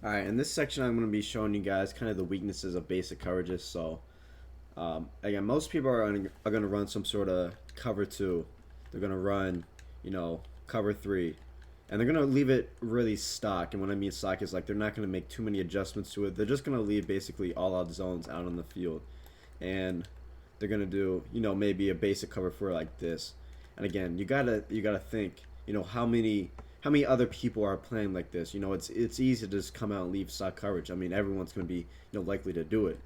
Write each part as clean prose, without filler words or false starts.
Alright, in this section I'm going to be showing you guys kind of the weaknesses of basic coverages. So, again, most people are going to run some sort of cover 2. They're going to run, cover 3. And they're going to leave it really stock. And what I mean stock is like they're not going to make too many adjustments to it. They're just going to leave basically all out zones out on the field. And they're going to do, maybe a basic cover 4 like this. And again, you gotta think, how many other people are playing like this? It's easy to just come out and leave stock coverage. I mean, everyone's going to be likely to do it.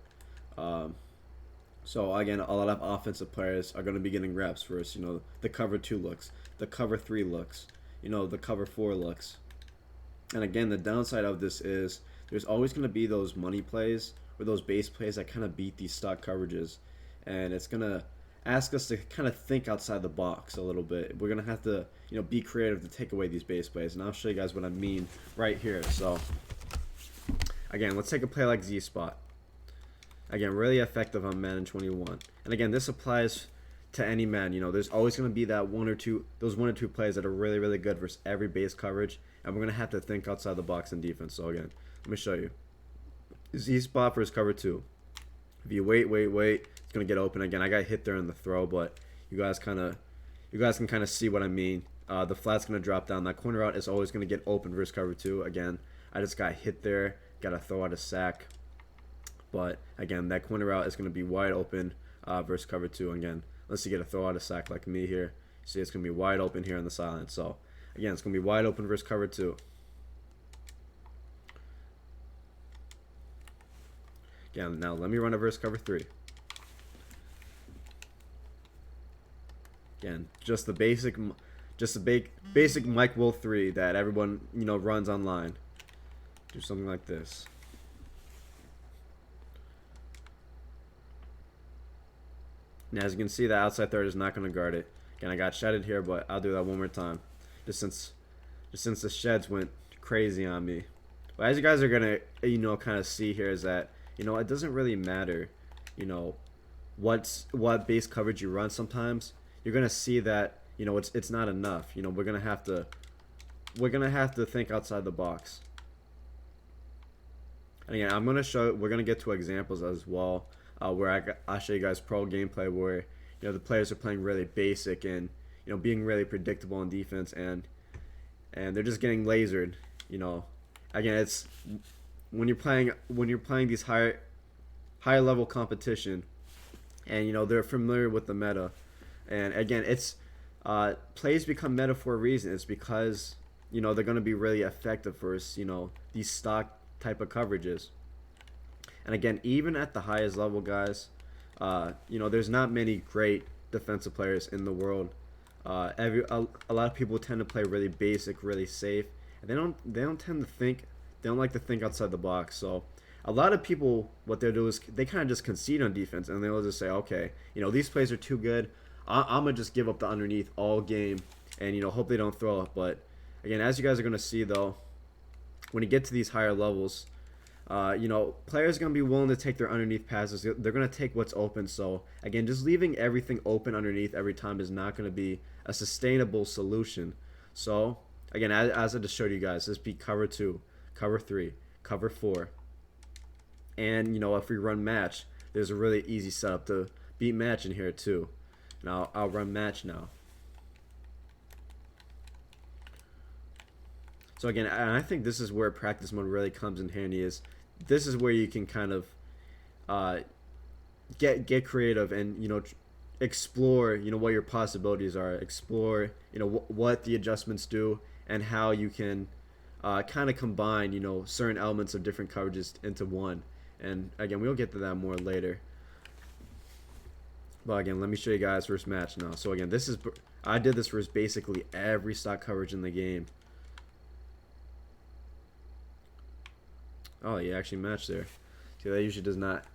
So again, a lot of offensive players are going to be getting reps first. The cover 2 looks, the cover 3 looks, the cover 4 looks. And again, the downside of this is there's always going to be those money plays or those base plays that kind of beat these stock coverages, and it's going to ask us to kind of think outside the box a little bit. We're going to have to be creative to take away these base plays, and I'll show you guys what I mean right here. So again, let's take a play like Z spot. Again, really effective on Madden 21. And again, this applies to any man. There's always going to be that one or two plays that are really, really good versus every base coverage, and we're going to have to think outside the box in defense. So again, let me show you. Z spot versus cover 2. If you wait, it's going to get open. Again, I got hit there in the throw, but you guys can kind of see what I mean. The flat's going to drop down. That corner out is always going to get open versus cover 2. Again, I just got hit there. Got to throw out a sack. But again, that corner out is going to be wide open versus cover 2. Again, unless you get a throw out a sack like me here. See, it's going to be wide open here on the sideline. So again, it's going to be wide open versus cover 2. Again, now let me run a versus cover 3. Again, just the basic Mike Will 3 that everyone runs online. Do something like this. Now, as you can see, the outside third is not going to guard it. Again, I got shedded here, but I'll do that one more time, just since the sheds went crazy on me. But as you guys are gonna kind of see here is that it doesn't really matter what base coverage you run. Sometimes you're gonna see that it's not enough. We're gonna have to think outside the box. And again, we're gonna get to examples as well, where I'll show you guys pro gameplay where the players are playing really basic and being really predictable in defense, and they're just getting lasered. Again, it's when you're playing these higher level competition, and they're familiar with the meta. And again, it's plays become meta for a reason. It's because they're going to be really effective versus these stock type of coverages. And again, even at the highest level, guys, there's not many great defensive players in the world. A lot of people tend to play really basic, really safe, and they don't like to think outside the box. So a lot of people, what they'll do is they kind of just concede on defense, and they'll just say, okay, these plays are too good. I'm gonna just give up the underneath all game, and hope they don't throw it. But again, as you guys are gonna see though, when you get to these higher levels, players are gonna be willing to take their underneath passes. They're gonna take what's open. So again, just leaving everything open underneath every time is not gonna be a sustainable solution. So again, as I just showed you guys, this be cover 2, cover 3, cover 4, and if we run match, there's a really easy setup to beat match in here too. Now I'll run match now. So again, and I think this is where practice mode really comes in handy. This is where you can kind of get creative and explore what your possibilities are. Explore what the adjustments do and how you can kind of combine certain elements of different coverages into one. And again, we'll get to that more later. But again, let me show you guys first match now. So again, I did this for basically every stock coverage in the game. Oh, you actually matched there. See, that usually does not.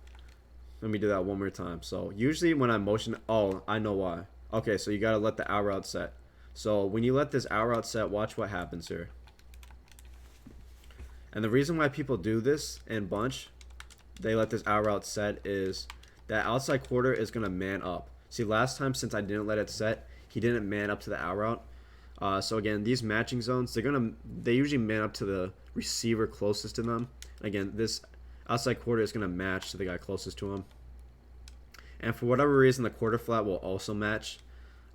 Let me do that one more time. So usually when I motion, oh, I know why. Okay, so you gotta let the out route set. So when you let this out route set, watch what happens here. And the reason why people do this in bunch, they let this out route set, is that outside quarter is gonna man up. See, last time, since I didn't let it set, he didn't man up to the out route. So again, these matching zones, they usually man up to the receiver closest to them. Again, this outside quarter is going to match to the guy closest to him. And for whatever reason, the quarter flat will also match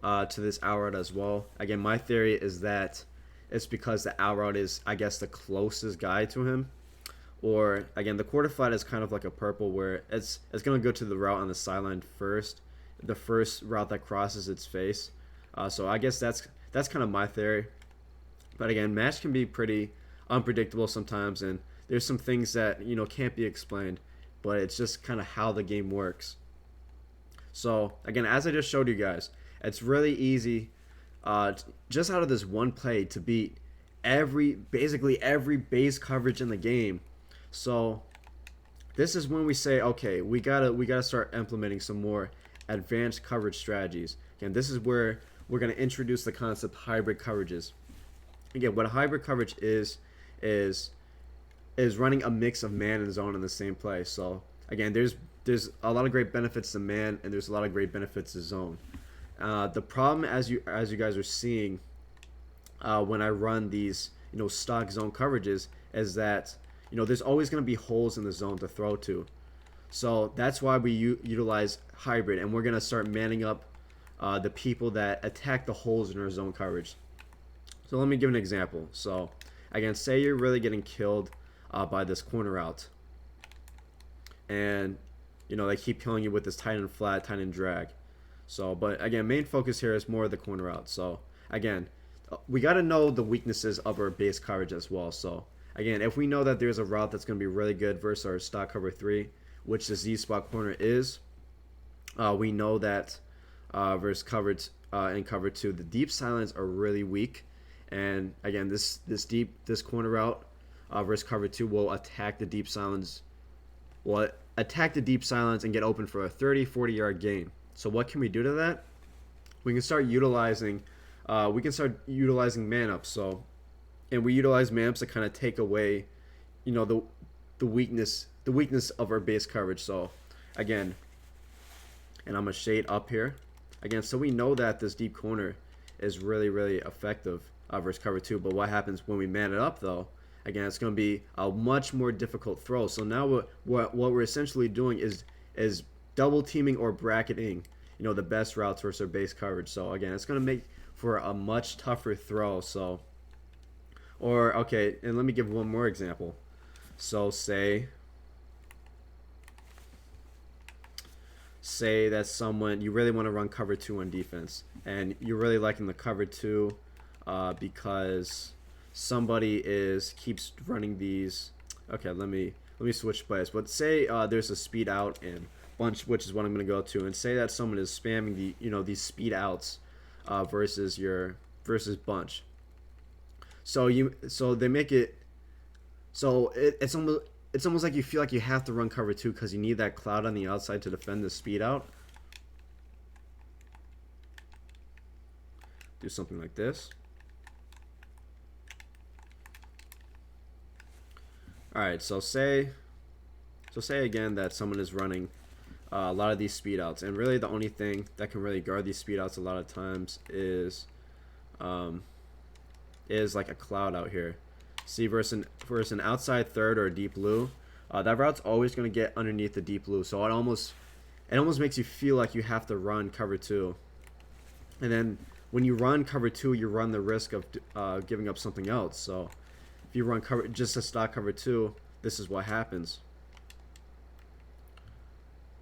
to this out route as well. Again, my theory is that it's because the out route is, I guess, the closest guy to him. Or, again, the quarter flat is kind of like a purple where it's going to go to the route on the sideline first. The first route that crosses its face. So I guess that's kind of my theory. But again, match can be pretty unpredictable sometimes, and there's some things that, you know, can't be explained, but it's just kind of how the game works. So again, as I just showed you guys, it's really easy just out of this one play to beat basically every base coverage in the game. So this is when we say, okay, we gotta start implementing some more advanced coverage strategies. Again, this is where we're going to introduce the concept hybrid coverages. Again, what a hybrid coverage is running a mix of man and zone in the same play. So again, there's a lot of great benefits to man, and there's a lot of great benefits to zone. The problem, as you guys are seeing, when I run these, you know, stock zone coverages, is that, you know, there's always going to be holes in the zone to throw to. So that's why we utilize hybrid, and we're going to start manning up the people that attack the holes in our zone coverage. So let me give an example. So again, say you're really getting killed by this corner route, and, you know, they keep killing you with this tight end flat, tight end drag. So, but again, main focus here is more of the corner route. So again, we got to know the weaknesses of our base coverage as well. So again, if we know that there's a route that's going to be really good versus our stock cover 3, which the Z-spot corner is, we know that versus coverage in cover 2, the deep silence are really weak. And again, this corner route versus cover 2 will attack the deep silence. Will attack the deep silence and get open for a 30-40 yard gain. So what can we do to that? We can start utilizing man ups. So, and we utilize man ups to kind of take away, you know, the weakness of our base coverage. So again, and I'm gonna shade up here again, so we know that this deep corner is really, really effective versus cover 2. But what happens when we man it up, though? Again, it's going to be a much more difficult throw. So now what we're essentially doing is double teaming or bracketing, you know, the best routes versus our base coverage. So again, it's going to make for a much tougher throw. So, or okay, and let me give one more example. So say that someone, you really want to run cover 2 on defense, and you're really liking the cover 2 because somebody keeps running these. Okay, let me switch plays. But say there's a speed out in bunch, which is what I'm going to go to, and say that someone is spamming these speed outs versus bunch. So they make it so it's almost like you feel like you have to run cover 2 because you need that cloud on the outside to defend the speed out. Do something like this. Alright, so say again that someone is running a lot of these speed outs, and really the only thing that can really guard these speed outs a lot of times is like a cloud out here. See, versus an outside third or a deep blue, that route's always going to get underneath the deep blue. So it almost makes you feel like you have to run cover 2. And then when you run cover 2, you run the risk of giving up something else. So if you run just a stock cover 2, this is what happens.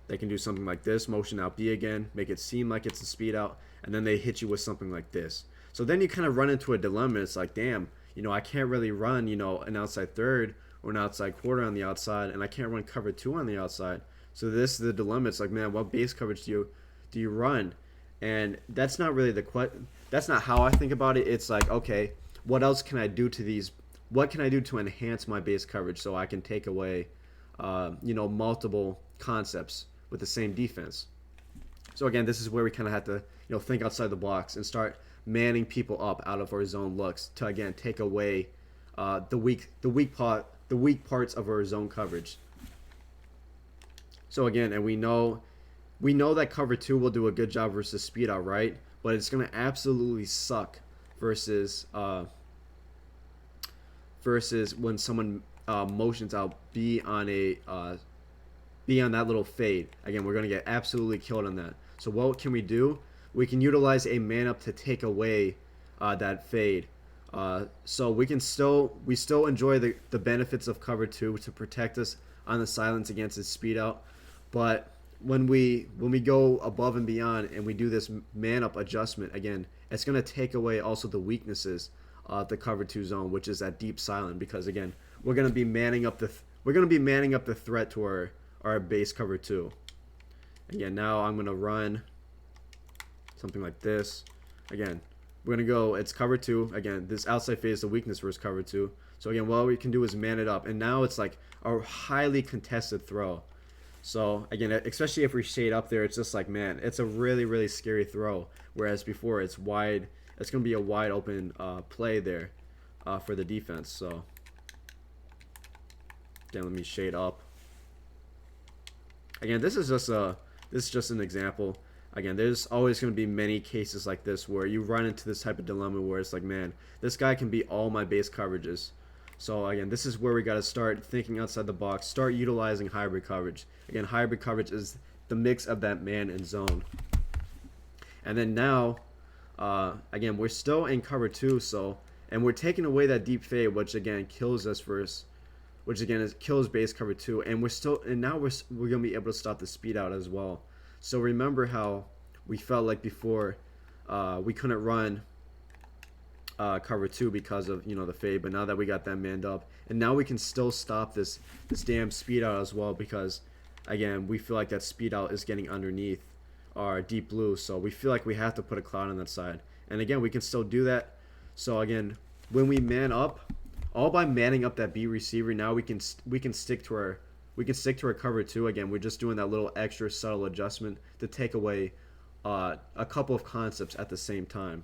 They can do something like this, motion out B again, make it seem like it's a speed out, and then they hit you with something like this. So then you kind of run into a dilemma. It's like, damn, you know, I can't really run, you know, an outside third or an outside quarter on the outside, and I can't run cover 2 on the outside. So this is the dilemma. It's like, man, what base coverage do you run? And that's not really that's not how I think about it. It's like, okay, what else can I do to these? What can I do to enhance my base coverage so I can take away, you know, multiple concepts with the same defense? So again, this is where we kind of have to, you know, think outside the box and start manning people up out of our zone looks to again take away the weak parts of our zone coverage. So again, and we know that cover 2 will do a good job versus speed out, right? But it's going to absolutely suck versus versus when someone motions out B on be on that little fade. Again, we're going to get absolutely killed on that. So what can we do? We can utilize a man up to take away that fade. So we still enjoy the benefits of cover 2 to protect us on the silence against his speed out. But when we go above and beyond and we do this man up adjustment, again, it's going to take away also the weaknesses of the cover 2 zone, which is that deep silent, because again, we're going to be manning up the threat to our base cover 2. Again, now I'm going to run something like this. Again, we're going to go, it's cover 2. Again, this outside fade is the weakness versus cover 2. So again, what we can do is man it up. And now it's like a highly contested throw. So again, especially if we shade up there, it's just like, man, it's a really, really scary throw. Whereas before, it's wide. It's going to be a wide open play there for the defense. So again, let me shade up. Again, this is just an example. Again, there's always going to be many cases like this where you run into this type of dilemma where it's like, man, this guy can beat all my base coverages. So again, this is where we got to start thinking outside the box, start utilizing hybrid coverage. Again, hybrid coverage is the mix of that man and zone. And then now, again, we're still in cover 2, and we're taking away that deep fade, which again kills us first, which again kills base cover 2, and now we're gonna be able to stop the speed out as well. So remember how we felt like before we couldn't run cover 2 because of the fade, but now that we got that manned up, and now we can still stop this damn speed out as well, because again, we feel like that speed out is getting underneath our deep blue, so we feel like we have to put a cloud on that side. And again, we can still do that. So again, when we man up, all by manning up that B receiver, now we can stick to our cover 2. Again, we're just doing that little extra subtle adjustment to take away a couple of concepts at the same time.